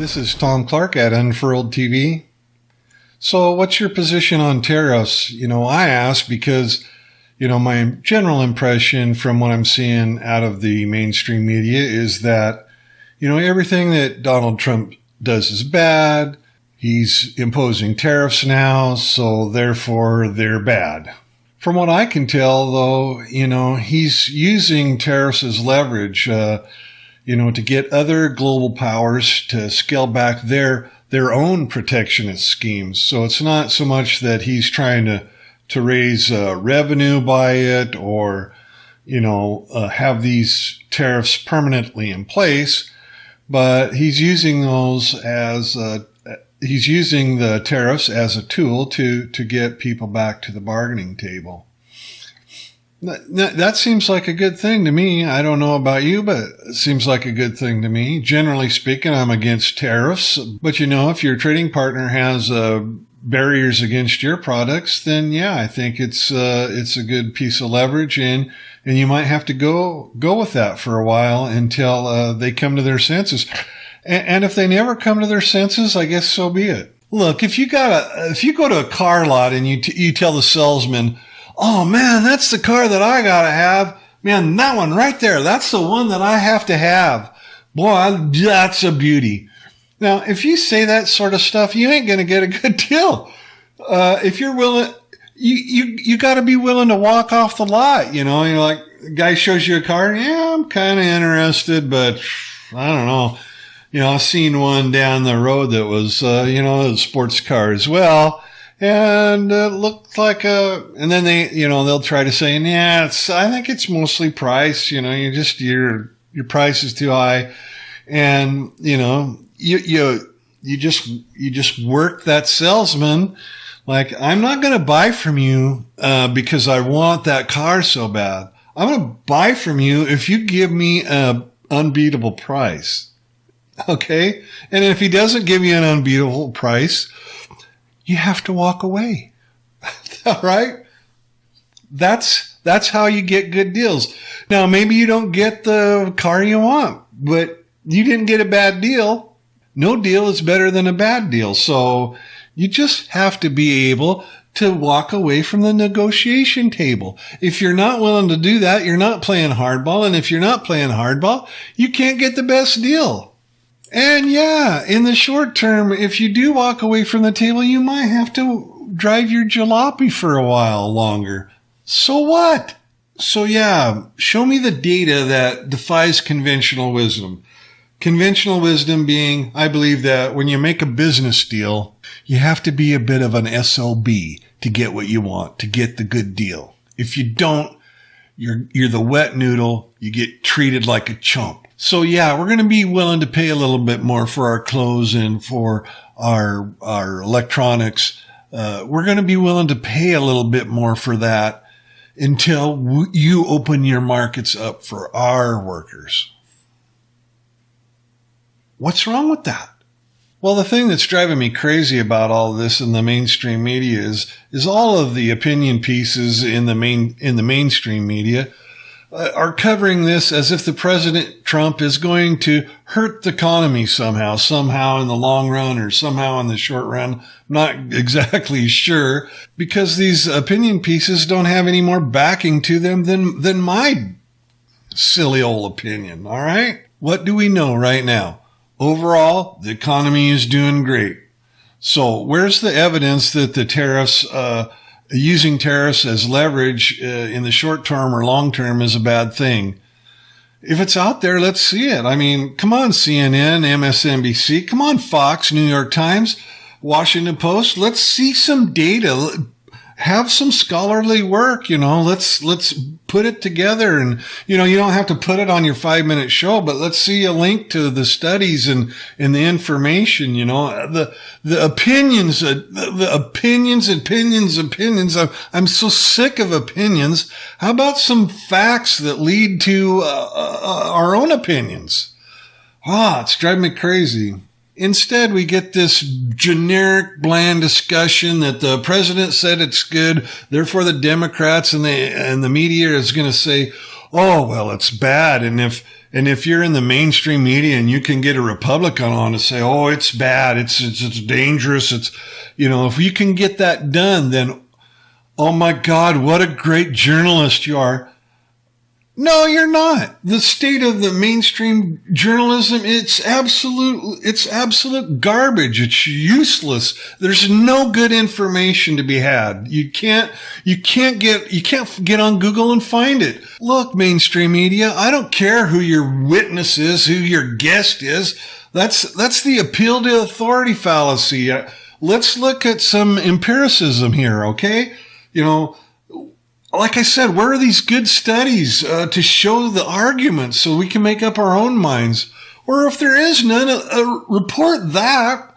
This is Tom Clark at Unfurled TV. So what's your position on tariffs? I ask because, my general impression from what I'm seeing out of the mainstream media is that, everything that Donald Trump does is bad. He's imposing tariffs now, so therefore they're bad. From what I can tell, though, he's using tariffs as leverage, to get other global powers to scale back their own protectionist schemes. So it's not so much that he's trying to raise revenue by it or, have these tariffs permanently in place, but he's using those as he's using the tariffs as a tool to get people back to the bargaining table. That seems like a good thing to me. I don't know about you, but it seems like a good thing to me. Generally speaking, I'm against tariffs. But if your trading partner has barriers against your products, then yeah, I think it's a good piece of leverage, and you might have to go with that for a while until they come to their senses. And if they never come to their senses, I guess so be it. Look, if you go to a car lot and you tell the salesman, "Oh man, that's the car that I gotta have. Man, that one right there, that's the one that I have to have. Boy, that's a beauty." Now, if you say that sort of stuff, you ain't gonna get a good deal. If you're willing, you gotta be willing to walk off the lot. You're like, the guy shows you a car. Yeah, I'm kind of interested, but I don't know. I've seen one down the road that was, a sports car as well. And it looked like and then they'll try to say, yeah, I think it's mostly price. Your price is too high. And, you just work that salesman. Like, I'm not going to buy from you, because I want that car so bad. I'm going to buy from you if you give me an unbeatable price. Okay. And if he doesn't give you an unbeatable price, you have to walk away. All right? That's how you get good deals. Now, maybe you don't get the car you want, but you didn't get a bad deal. No deal is better than a bad deal. So you just have to be able to walk away from the negotiation table. If you're not willing to do that, you're not playing hardball. And if you're not playing hardball, you can't get the best deal. And yeah, in the short term, if you do walk away from the table, you might have to drive your jalopy for a while longer. So what? So yeah, show me the data that defies conventional wisdom. Conventional wisdom being, I believe that when you make a business deal, you have to be a bit of an SOB to get what you want, to get the good deal. If you don't, you're the wet noodle. You get treated like a chump. So yeah, we're going to be willing to pay a little bit more for our clothes and for our electronics. We're going to be willing to pay a little bit more for that until you open your markets up for our workers. What's wrong with that? Well, the thing that's driving me crazy about all this in the mainstream media is all of the opinion pieces in the mainstream media are covering this as if the President Trump is going to hurt the economy somehow in the long run or somehow in the short run. I'm not exactly sure, because these opinion pieces don't have any more backing to them than my silly old opinion. All right. What do we know right now? Overall, the economy is doing great. So where's the evidence that the tariffs, using tariffs as leverage in the short term or long term is a bad thing? If it's out there, let's see it. I mean, come on, CNN, MSNBC, come on, Fox, New York Times, Washington Post. Let's see some data. Have some scholarly work, let's put it together. And, you don't have to put it on your 5-minute show, but let's see a link to the studies and the information, the opinions, opinions. I'm so sick of opinions. How about some facts that lead to our own opinions? It's driving me crazy. Instead, we get this generic, bland discussion that the president said it's good. Therefore, the Democrats and the media is going to say, "Oh, well, it's bad." And And if you're in the mainstream media and you can get a Republican on to say, oh, it's bad, it's dangerous, if you can get that done, then, oh my God, what a great journalist you are. No, you're not. The state of the mainstream journalism, it's absolute garbage. It's useless. There's no good information to be had. You can't get on Google and find it. Look, mainstream media, I don't care who your witness is, who your guest is. That's the appeal to authority fallacy. Let's look at some empiricism here, okay? Like I said, where are these good studies to show the arguments so we can make up our own minds? Or if there is none, report that,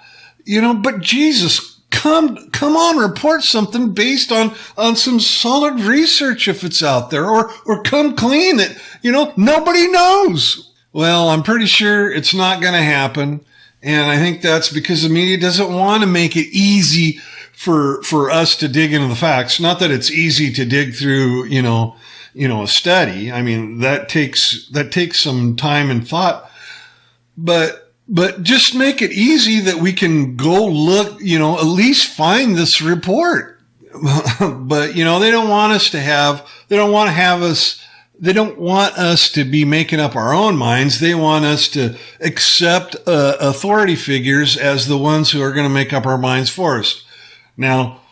but Jesus, come on, report something based on some solid research if it's out there, or come clean that, nobody knows. Well, I'm pretty sure it's not going to happen. And I think that's because the media doesn't want to make it easy for us to dig into the facts. Not that it's easy to dig through, a study. I mean, that takes some time and thought, but just make it easy that we can go look, at least find this report. But, they don't want us to be making up our own minds. They want us to accept authority figures as the ones who are going to make up our minds for us. Now,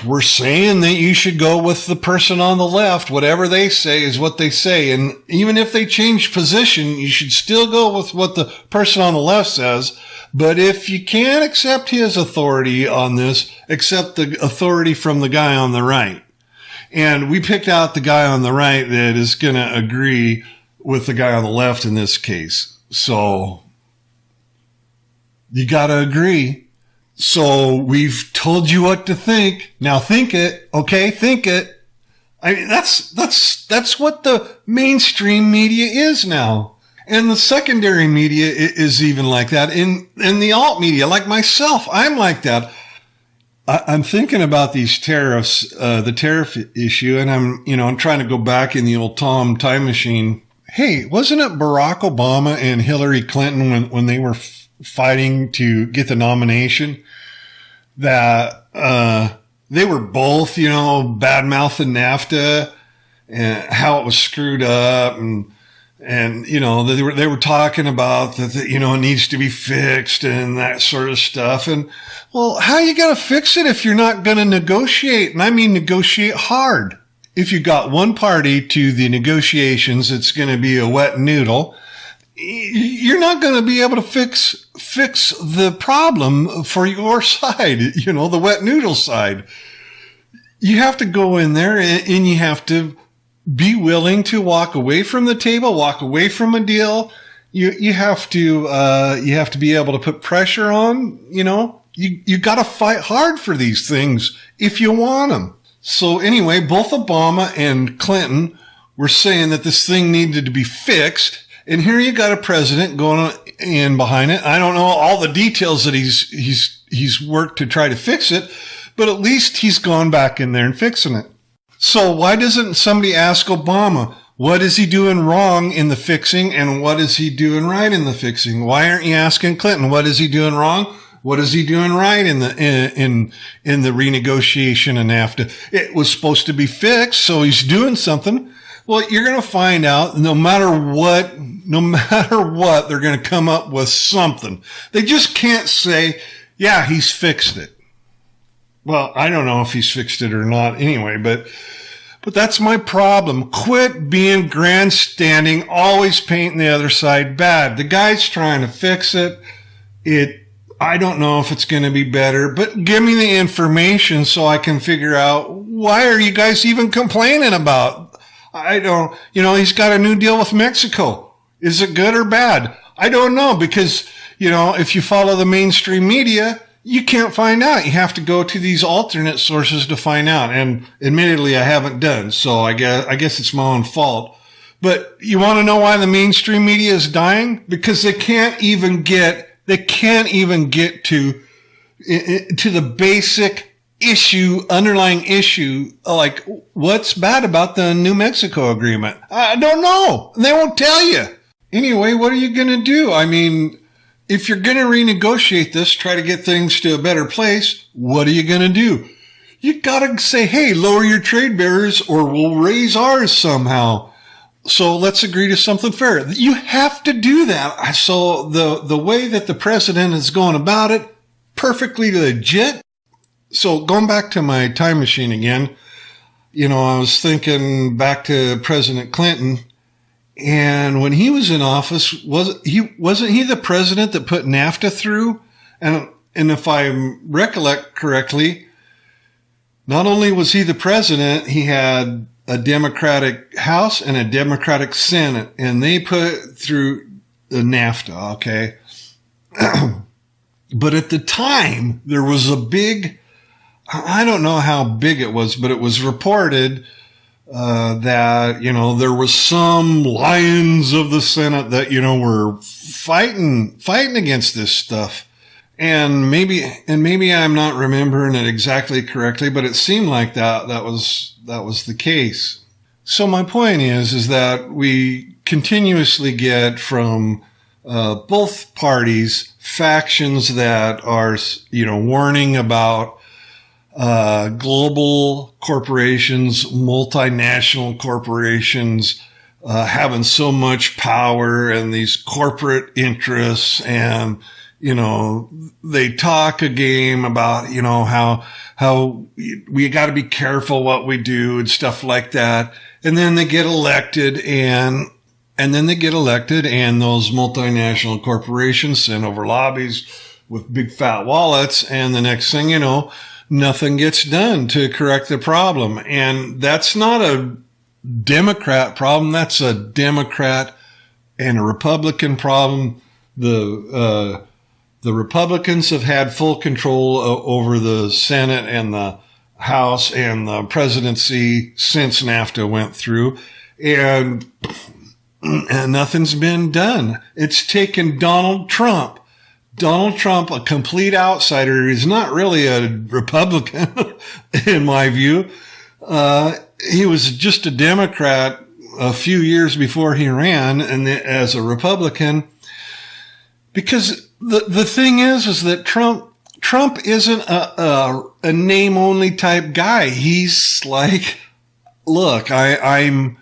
we're saying that you should go with the person on the left. Whatever they say is what they say. And even if they change position, you should still go with what the person on the left says. But if you can't accept his authority on this, accept the authority from the guy on the right. And we picked out the guy on the right that is going to agree with the guy on the left in this case. So you got to agree. So we've told you what to think. Now think it. Okay, think it. I mean, that's what the mainstream media is now. And the secondary media is even like that. In the alt media, like myself, I'm like that. I'm thinking about these tariffs, the tariff issue, and I'm trying to go back in the old time machine. Hey, wasn't it Barack Obama and Hillary Clinton when they were fighting to get the nomination that they were both, bad-mouthing NAFTA and how it was screwed up, and they were talking about that it needs to be fixed and that sort of stuff. And well, how you gonna fix it if you're not gonna negotiate? And I mean negotiate hard. If you got one party to the negotiations, it's gonna be a wet noodle. You're not going to be able to fix the problem for your side, the wet noodle side. You have to go in there and you have to be willing to walk away from the table, walk away from a deal. You have to be able to put pressure on, you got to fight hard for these things if you want them. So anyway, both Obama and Clinton were saying that this thing needed to be fixed. And here you got a president going in behind it. I don't know all the details that he's worked to try to fix it, but at least he's gone back in there and fixing it. So why doesn't somebody ask Obama, what is he doing wrong in the fixing and what is he doing right in the fixing? Why aren't you asking Clinton, what is he doing wrong? What is he doing right in the renegotiation of NAFTA? It was supposed to be fixed, so he's doing something. Well, you're going to find out no matter what, they're going to come up with something. They just can't say, yeah, he's fixed it. Well, I don't know if he's fixed it or not anyway, but that's my problem. Quit being grandstanding, always painting the other side bad. The guy's trying to fix it. I don't know if it's going to be better, but give me the information so I can figure out why are you guys even complaining about? I don't, he's got a new deal with Mexico. Is it good or bad? I don't know because, if you follow the mainstream media, you can't find out. You have to go to these alternate sources to find out. And admittedly, I haven't done. So I guess it's my own fault. But you want to know why the mainstream media is dying? Because they can't even get to the basic underlying issue, like what's bad about the New Mexico agreement? I don't know. They won't tell you. Anyway, what are you going to do? I mean, if you're going to renegotiate this, try to get things to a better place, what are you going to do? You got to say, hey, lower your trade barriers or we'll raise ours somehow. So let's agree to something fair. You have to do that. So the way that the president is going about it, perfectly legit. So going back to my time machine again, I was thinking back to President Clinton. And when he was in office, wasn't he the president that put NAFTA through? And if I recollect correctly, not only was he the president, he had a Democratic House and a Democratic Senate, and they put through the NAFTA, okay? But at the time, there was a big, I don't know how big it was, but it was reported that, there was some lions of the Senate that, were fighting against this stuff. And maybe I'm not remembering it exactly correctly, but it seemed like that was the case. So my point is that we continuously get from both parties factions that are, warning about global corporations, multinational corporations, having so much power and these corporate interests, and they talk a game about, how we got to be careful what we do and stuff like that. And then they get elected and those multinational corporations send over lobbies with big fat wallets. And the next thing you know, nothing gets done to correct the problem. And that's not a Democrat problem. That's a Democrat and a Republican problem. The Republicans have had full control over the Senate and the House and the presidency since NAFTA went through, and nothing's been done. It's taken Donald Trump, a complete outsider. He's not really a Republican, in my view. He was just a Democrat a few years before he ran, and as a Republican, because the thing is that Trump isn't a name only type guy. He's like, look, I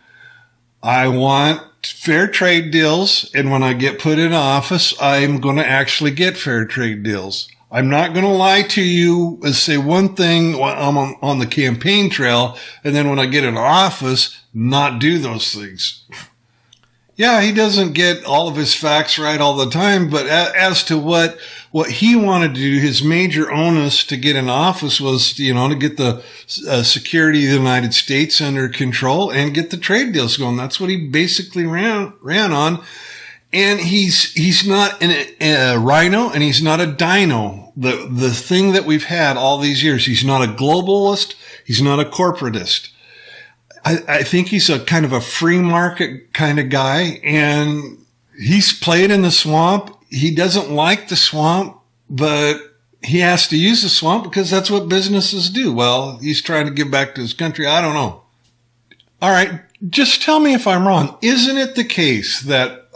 want fair trade deals, and when I get put in office, I'm going to actually get fair trade deals. I'm not going to lie to you and say one thing while I'm on the campaign trail, and then when I get in office, not do those things. Yeah, he doesn't get all of his facts right all the time, but as to what he wanted to do, his major onus to get in office was, to get the security of the United States under control and get the trade deals going. That's what he basically ran on. And he's not a rhino and he's not a dino. The thing that we've had all these years, he's not a globalist. He's not a corporatist. I think he's a kind of a free market kind of guy, and he's played in the swamp. He doesn't like the swamp, but he has to use the swamp because that's what businesses do. Well, he's trying to give back to his country. I don't know. All right. Just tell me if I'm wrong. Isn't it the case that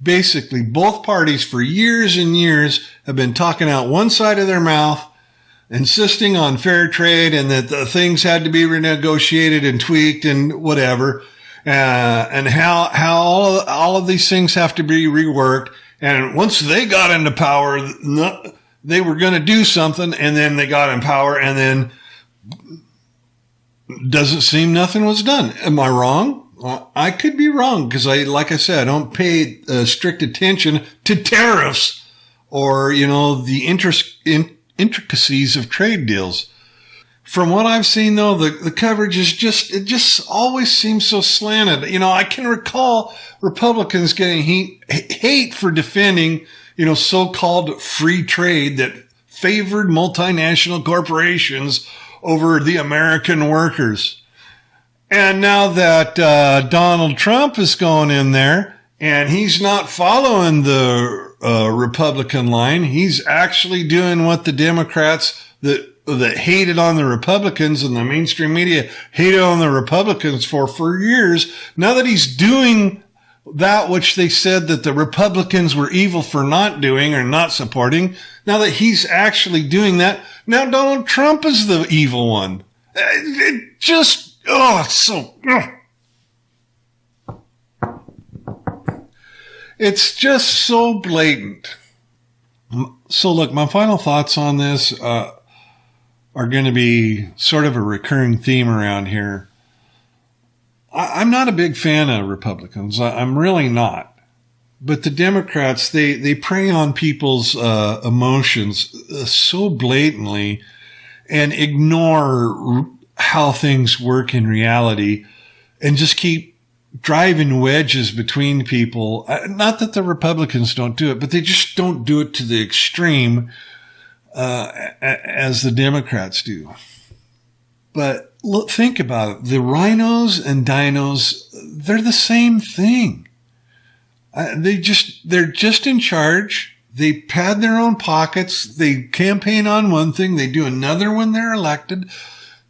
basically both parties for years and years have been talking out one side of their mouth, insisting on fair trade and that the things had to be renegotiated and tweaked and whatever, and how all of these things have to be reworked. And once they got into power, they were going to do something, and then they got in power, and then doesn't seem nothing was done. Am I wrong? I could be wrong because like I said, I don't pay strict attention to tariffs or, the intricacies of trade deals. From what I've seen, though, the coverage is it just always seems so slanted. I can recall Republicans getting hate for defending, so-called free trade that favored multinational corporations over the American workers. And now that Donald Trump is going in there and he's not following the Republican line, he's actually doing what the Democrats that that hated on the Republicans and the mainstream media hated on the Republicans for years. Now that he's doing that which they said that the Republicans were evil for not doing or not supporting, now that he's actually doing that, now Donald Trump is the evil one. It just, it's just so blatant. So look, my final thoughts on this are going to be sort of a recurring theme around here. I'm not a big fan of Republicans. I'm really not. But the Democrats, they prey on people's emotions so blatantly and ignore how things work in reality and just keep driving wedges between people. Not that the Republicans don't do it, but they just don't do it to the extreme as the Democrats do. But look, think about it. The rhinos and dinos, they're the same thing. They're just in charge. They pad their own pockets. They campaign on one thing. They do another when they're elected.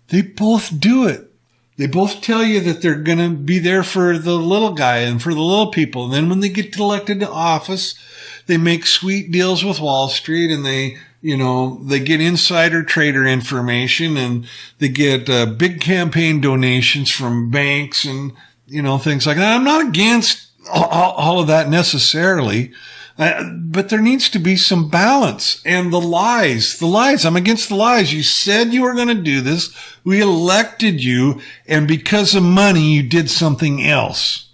They both do it. They both tell you that they're going to be there for the little guy and for the little people. And then when they get elected to office, they make sweet deals with Wall Street and they get insider trader information and they get big campaign donations from banks and, things like that. I'm not against all of that necessarily, but there needs to be some balance. And the lies, I'm against the lies. You said you were going to do this. We elected you. And because of money, you did something else.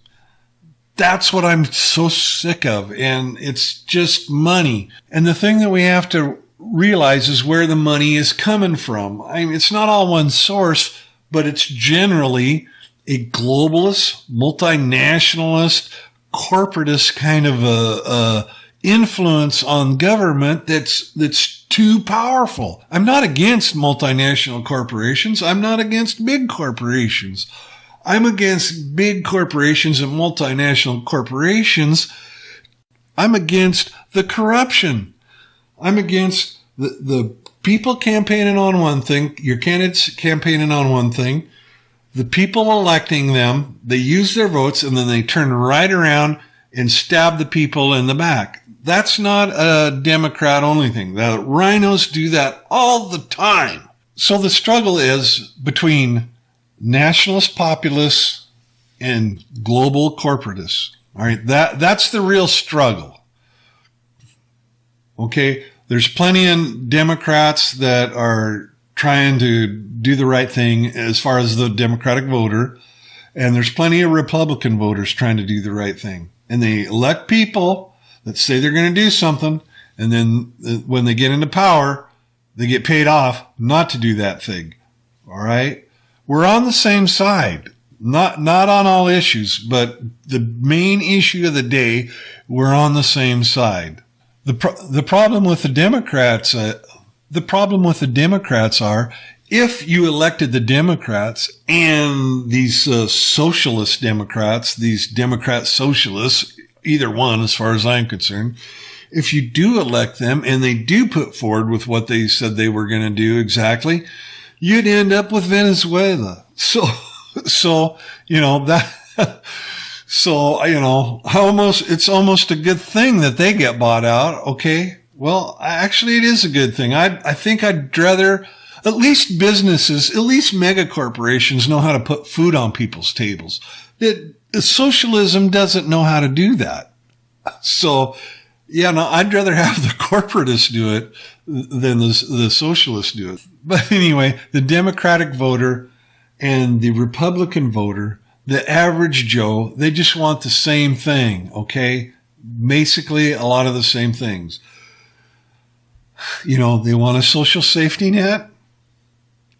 That's what I'm so sick of. And it's just money. And the thing that we have to realize is where the money is coming from. I mean, it's not all one source, but it's generally a globalist, multinationalist, corporatist kind of a influence on government that's too powerful. I'm not against multinational corporations. I'm not against big corporations. I'm against big corporations and multinational corporations. I'm against the corruption. I'm against the people campaigning on one thing, your candidates campaigning on one thing, the people electing them, they use their votes, and then they turn right around and stab the people in the back. That's not a Democrat-only thing. The rhinos do that all the time. So the struggle is between nationalist populists and global corporatists. All right, that's the real struggle. Okay, there's plenty of Democrats that are trying to do the right thing as far as the Democratic voter, and there's plenty of Republican voters trying to do the right thing. And they elect people that say they're going to do something, and then when they get into power, they get paid off not to do that thing. All right? We're on the same side. Not on all issues, but the main issue of the day, we're on the same side. The problem with the Democrats, are if you elected the Democrats and these socialist Democrats, these Democrat socialists, either one as far as I'm concerned, if you do elect them and they do put forward with what they said they were going to do exactly, you'd end up with Venezuela. So it's almost a good thing that they get bought out. Okay. Well, actually it is a good thing. I think I'd rather at least businesses, at least mega corporations know how to put food on people's tables. Socialism doesn't know how to do that. So I'd rather have the corporatists do it than the socialists do it. But anyway, the Democratic voter and the Republican voter, the average Joe, they just want the same thing, okay? Basically, a lot of the same things. They want a social safety net,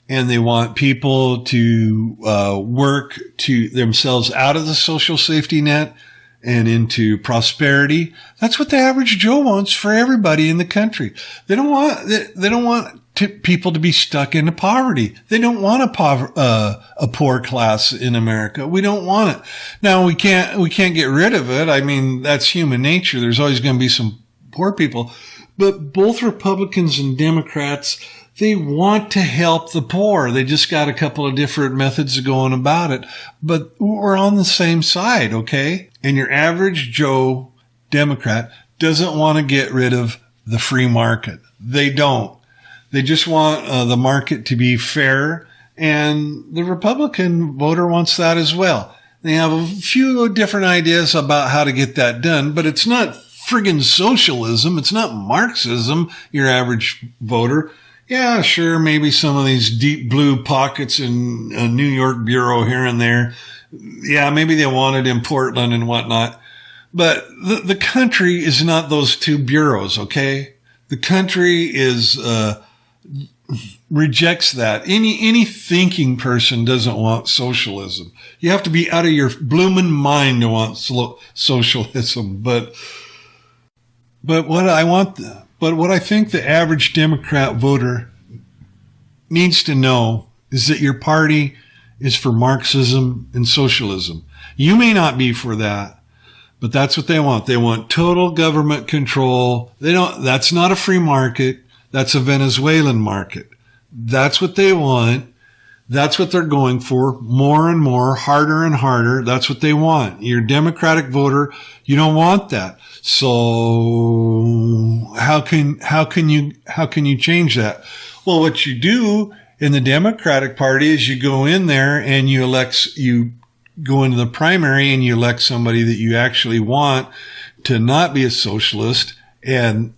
and they want people to work to themselves out of the social safety net and into prosperity. That's what the average Joe wants for everybody in the country. They don't want people to be stuck into poverty. They don't want a poor class in America. We don't want it. Now we can't get rid of it. I mean, that's human nature. There's always going to be some poor people, but both Republicans and Democrats, They want to help the poor. They just got a couple of different methods of going about it. But we're on the same side, okay? And your average Joe Democrat doesn't want to get rid of the free market. They don't. They just want the market to be fair. And the Republican voter wants that as well. They have a few different ideas about how to get that done, but it's not friggin' socialism. It's not Marxism, your average voter. Yeah, sure, maybe some of these deep blue pockets in a New York bureau here and there. Yeah, maybe they want it in Portland and whatnot. But the country is not those two bureaus, okay? The country is rejects that. Any thinking person doesn't want socialism. You have to be out of your bloomin' mind to want socialism. But what I think the average Democrat voter needs to know is that your party is for Marxism and socialism. You may not be for that, but that's what they want. They want total government control. That's not a free market. That's a Venezuelan market. That's what they want. That's what they're going for. More and more, harder and harder. That's what they want. You're a Democratic voter. You don't want that. So how can you change that? Well, what you do in the Democratic Party is you go in there and you go into the primary and you elect somebody that you actually want to not be a socialist. And,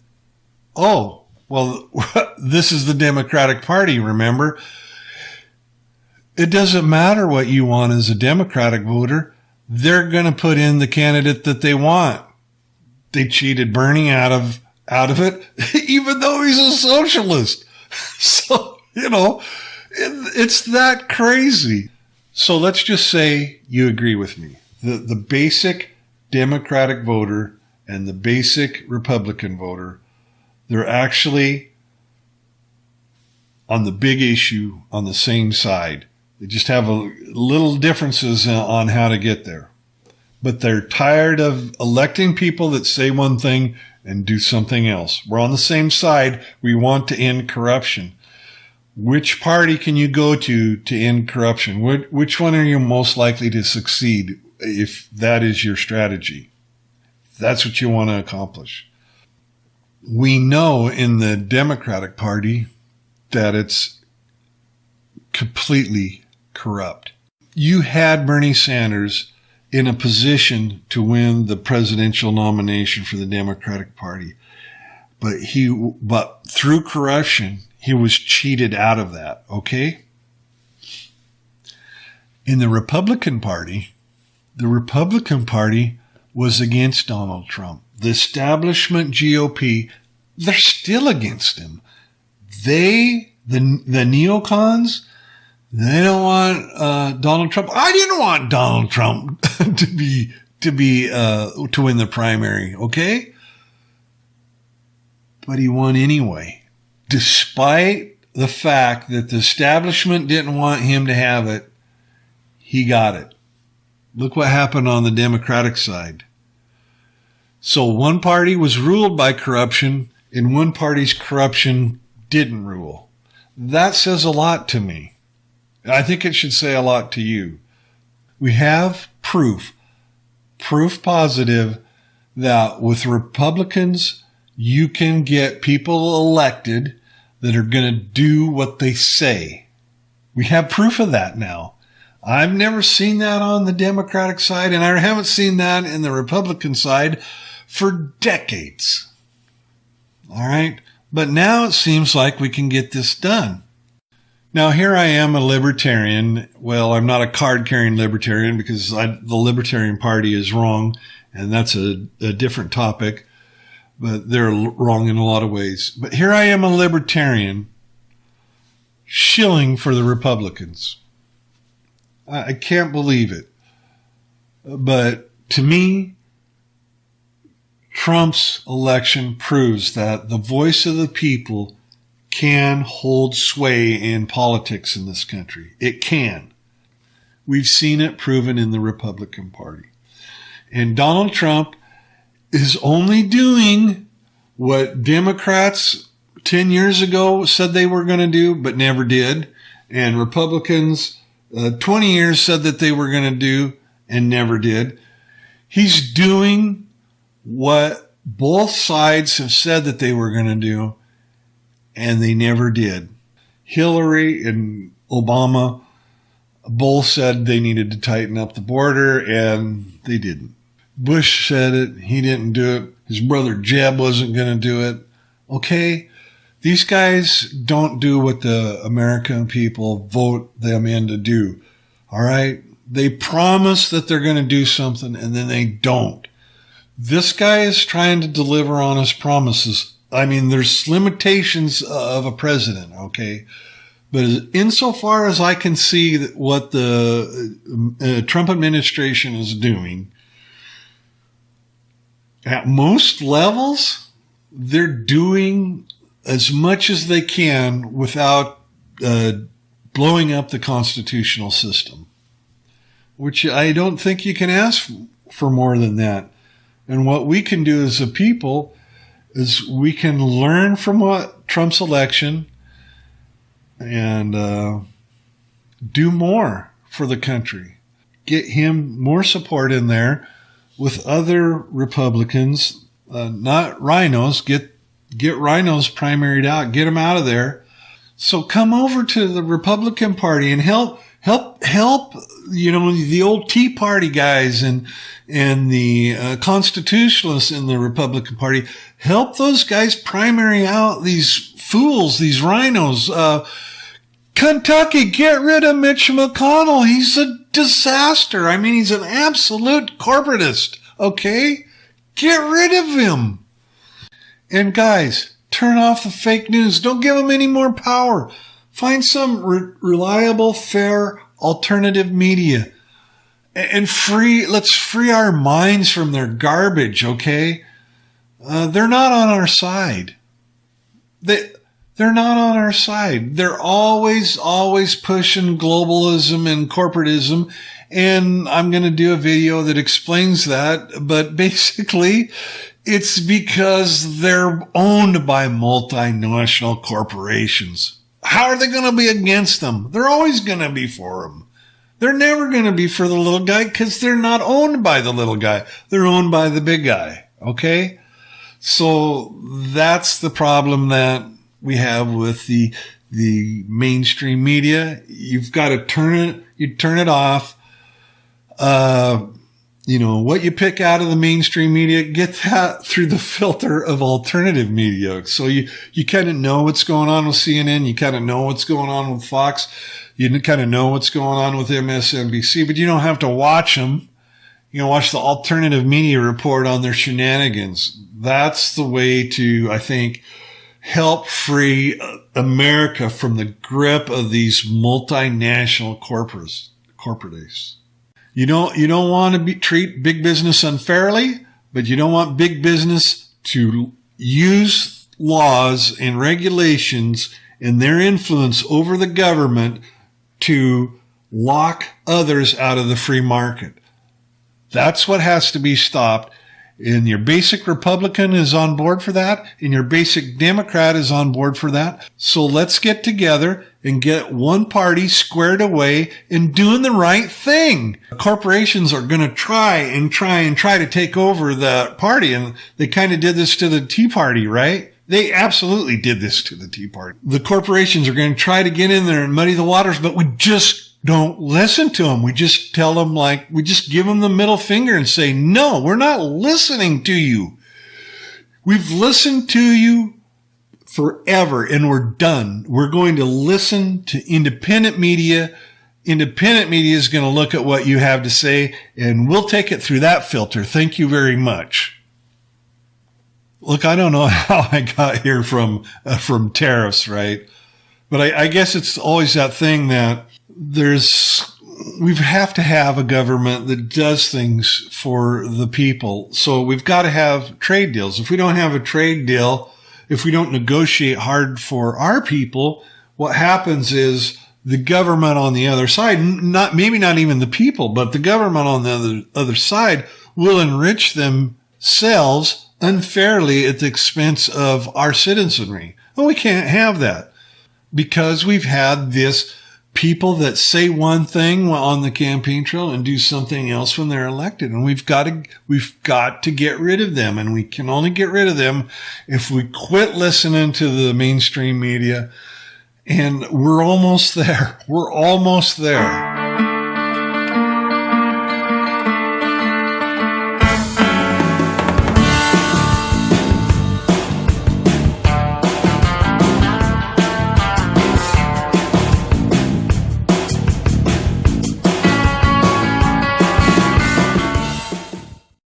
oh, well, this is the Democratic Party, remember? It doesn't matter what you want as a Democratic voter. They're going to put in the candidate that they want. They cheated Bernie out of it, even though he's a socialist. So, it's that crazy. So let's just say you agree with me. The basic Democratic voter and the basic Republican voter, they're actually on the big issue on the same side. They just have little differences on how to get there. But they're tired of electing people that say one thing and do something else. We're on the same side. We want to end corruption. Which party can you go to end corruption? Which one are you most likely to succeed if that is your strategy? If that's what you want to accomplish. We know in the Democratic Party that it's completely corrupt. You had Bernie Sanders in a position to win the presidential nomination for the Democratic Party. But through corruption, he was cheated out of that, okay? In the Republican Party was against Donald Trump. The establishment GOP, they're still against him. The neocons, they don't want Donald Trump. I didn't want Donald Trump to win the primary, okay? But he won anyway, despite the fact that the establishment didn't want him to have it. He got it. Look what happened on the Democratic side. So one party was ruled by corruption, and one party's corruption didn't rule. That says a lot to me. I think it should say a lot to you. We have proof positive that with Republicans, you can get people elected that are going to do what they say. We have proof of that now. I've never seen that on the Democratic side, and I haven't seen that in the Republican side for decades. All right? But now it seems like we can get this done. Now, here I am, a libertarian. Well, I'm not a card-carrying libertarian because the Libertarian Party is wrong, and that's a different topic. But they're wrong in a lot of ways. But here I am, a libertarian, shilling for the Republicans. I can't believe it. But to me, Trump's election proves that the voice of the people can hold sway in politics in this country. It can. We've seen it proven in the Republican Party. And Donald Trump is only doing what Democrats 10 years ago said they were going to do, but never did. And Republicans 20 years said that they were going to do and never did. He's doing what both sides have said that they were going to do, and they never did. Hillary and Obama both said they needed to tighten up the border, and they didn't. Bush said it. He didn't do it. His brother Jeb wasn't going to do it. Okay, these guys don't do what the American people vote them in to do. All right? They promise that they're going to do something, and then they don't. This guy is trying to deliver on his promises. I mean, there's limitations of a president, okay? But insofar as I can see that what the Trump administration is doing, at most levels, they're doing as much as they can without blowing up the constitutional system, which I don't think you can ask for more than that. And what we can do as a people is we can learn from what Trump's election and do more for the country. Get him more support in there with other Republicans, not rhinos. Get rhinos primaried out. Get them out of there. So come over to the Republican Party and help, the old Tea Party guys and the constitutionalists in the Republican Party. Help those guys primary out these fools, these rhinos. Kentucky, get rid of Mitch McConnell. He's a disaster. I mean, he's an absolute corporatist. Okay? Get rid of him. And guys, turn off the fake news. Don't give them any more power. Find some reliable, fair, alternative media. And let's free our minds from their garbage, okay? They're not on our side. They're not on our side. They're always pushing globalism and corporatism. And I'm going to do a video that explains that. But basically, it's because they're owned by multinational corporations. How are they going to be against them? They're always going to be for them. They're never going to be for the little guy because they're not owned by the little guy. They're owned by the big guy. Okay? So that's the problem that we have with the mainstream media. You've got to turn it off. What you pick out of the mainstream media, get that through the filter of alternative media. So you kind of know what's going on with CNN. You kind of know what's going on with Fox. You kind of know what's going on with MSNBC, but you don't have to watch them. You can watch the alternative media report on their shenanigans. That's the way to, I think, help free America from the grip of these multinational corporatists. You don't want to treat big business unfairly, but you don't want big business to use laws and regulations and their influence over the government to lock others out of the free market. That's what has to be stopped. And your basic Republican is on board for that, and your basic Democrat is on board for that. So let's get together and get one party squared away and doing the right thing. Corporations are going to try to take over the party, and they kind of did this to the Tea Party, right? They absolutely did this to the Tea Party. The corporations are going to try to get in there and muddy the waters, but we just don't listen to them. We just tell them we just give them the middle finger and say, no, we're not listening to you. We've listened to you forever and we're done. We're going to listen to independent media. Independent media is going to look at what you have to say and we'll take it through that filter. Thank you very much. Look, I don't know how I got here from tariffs, right? But I guess it's always that thing that we have to have a government that does things for the people. So we've got to have trade deals. If we don't have a trade deal, if we don't negotiate hard for our people, what happens is the government on the other side, maybe not even the people, but the government on the other side will enrich themselves unfairly at the expense of our citizenry. Well, we can't have that because we've had this people that say one thing on the campaign trail and do something else when they're elected. And we've got to get rid of them. And we can only get rid of them if we quit listening to the mainstream media. And we're almost there. We're almost there.